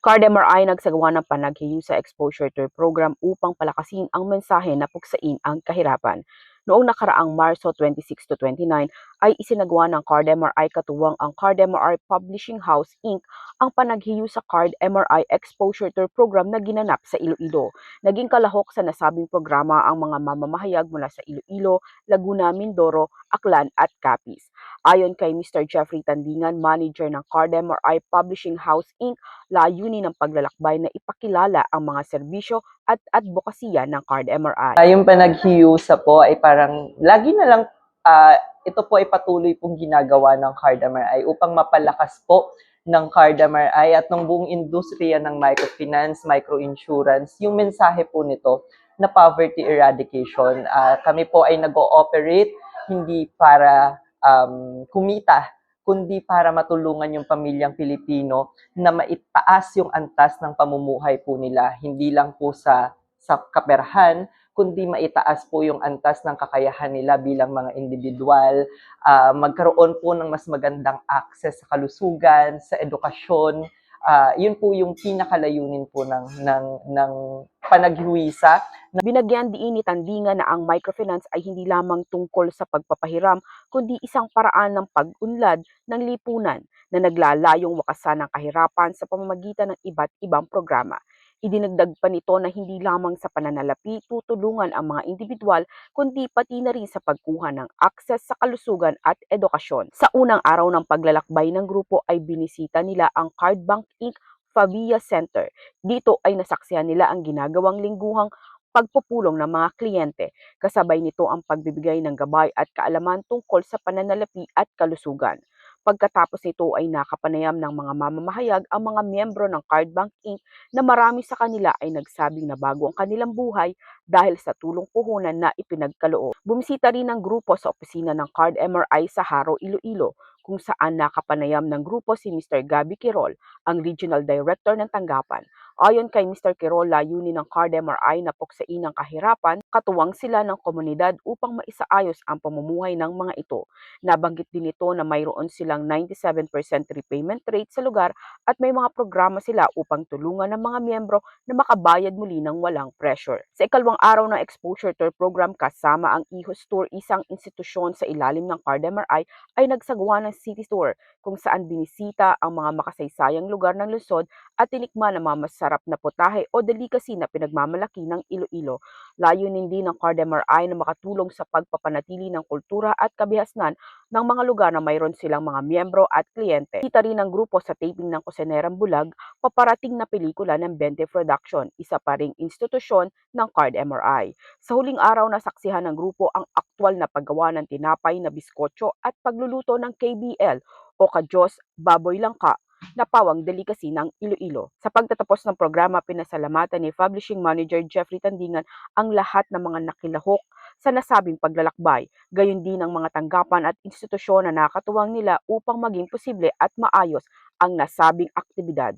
CardMRI nagsagawa ng panaghihiyu sa exposure tour program upang palakasin ang mensahe na puksain ang kahirapan. Noong nakaraang Marso 26 to 29 ay isinagawa ng CardMRI katuwang ang CardMRI Publishing House Inc. ang panaghihiyu sa CardMRI Exposure Tour program na ginanap sa Iloilo. Naging kalahok sa nasabing programa ang mga mamamahayag mula sa Iloilo, Laguna, Mindoro, Aklan at Capiz. Ayon kay Mr. Jeffrey Tandingan, manager ng CardMRI Publishing House Inc., layunin ng paglalakbay na ipakilala ang mga serbisyo at advokasya ng CardMRI. Yung panaghiusa po ay parang lagi na lang ito po ay patuloy pong ginagawa ng CardMRI upang mapalakas po ng CardMRI at ng buong industriya ng microfinance, microinsurance, yung mensahe po nito na poverty eradication. Kami po ay nag-ooperate hindi para kumita, kundi para matulungan yung pamilyang Pilipino na maitaas yung antas ng pamumuhay po nila, hindi lang po sa kaperahan, kundi maitaas po yung antas ng kakayahan nila bilang mga individual, magkaroon po ng mas magandang access sa kalusugan, sa edukasyon. Yun po yung pinakalayunin po ng panaghiwisa. Binagyan diin ni Tandingan na ang microfinance ay hindi lamang tungkol sa pagpapahiram, kundi isang paraan ng pag-unlad ng lipunan na naglalayong wakasan ng kahirapan sa pamamagitan ng iba't ibang programa. Idinagdag pa nito na hindi lamang sa pananalapi tutulungan ang mga individual, kundi pati na rin sa pagkuha ng akses sa kalusugan at edukasyon. Sa unang araw ng paglalakbay ng grupo ay binisita nila ang Cardbank Inc. Favia Center. Dito ay nasaksihan nila ang ginagawang lingguhang pagpupulong ng mga kliyente. Kasabay nito ang pagbibigay ng gabay at kaalaman tungkol sa pananalapi at kalusugan. Pagkatapos nito ay nakapanayam ng mga mamamahayag ang mga miyembro ng Cardbank Inc. na marami sa kanila ay nagsabing na bago ang kanilang buhay dahil sa tulong puhunan na ipinagkaloob. Bumisita rin ng grupo sa opisina ng CardMRI sa Haro, Iloilo, kung saan nakapanayam ng grupo si Mr. Gabby Quirol, ang Regional Director ng tanggapan. Ayon kay Mr. Quirol, layunin ng CardMRI na puksain ang kahirapan, katuwang sila ng komunidad upang maisaayos ang pamumuhay ng mga ito. Nabanggit din ito na mayroon silang 97% repayment rate sa lugar at may mga programa sila upang tulungan ng mga miyembro na makabayad muli ng walang pressure. Sa ikalawang araw ng Exposure Tour program kasama ang IHOS Tour, isang institusyon sa ilalim ng CardMRI, ay nagsagawa ng city tour kung saan binisita ang mga makasaysayang lugar ng lungsod at tinikman ang mga masarap na putahe o delicacy na pinagmamalaki ng Iloilo. Layunin din ng CardMRI na makatulong sa pagpapanatili ng kultura at kabihasnan ng mga lugar na mayroon silang mga miyembro at kliyente. Kita rin ng grupo sa taping ng Kusinerang Bulag, paparating na pelikula ng Bente Production, isa pa ring institusyon ng CardMRI. Sa huling araw na saksihan ng grupo ang aktwal na paggawa ng tinapay na biskotso at pagluluto ng KBL o Kajos Baboy Langka na pawang delikasi ng Iloilo. Sa pagtatapos ng programa, pinasalamatan ni Publishing Manager Jeffrey Tandingan ang lahat ng mga nakilahok sa nasabing paglalakbay, gayon din ang mga tanggapan at institusyon na nakatuwang nila upang maging posible at maayos ang nasabing aktibidad.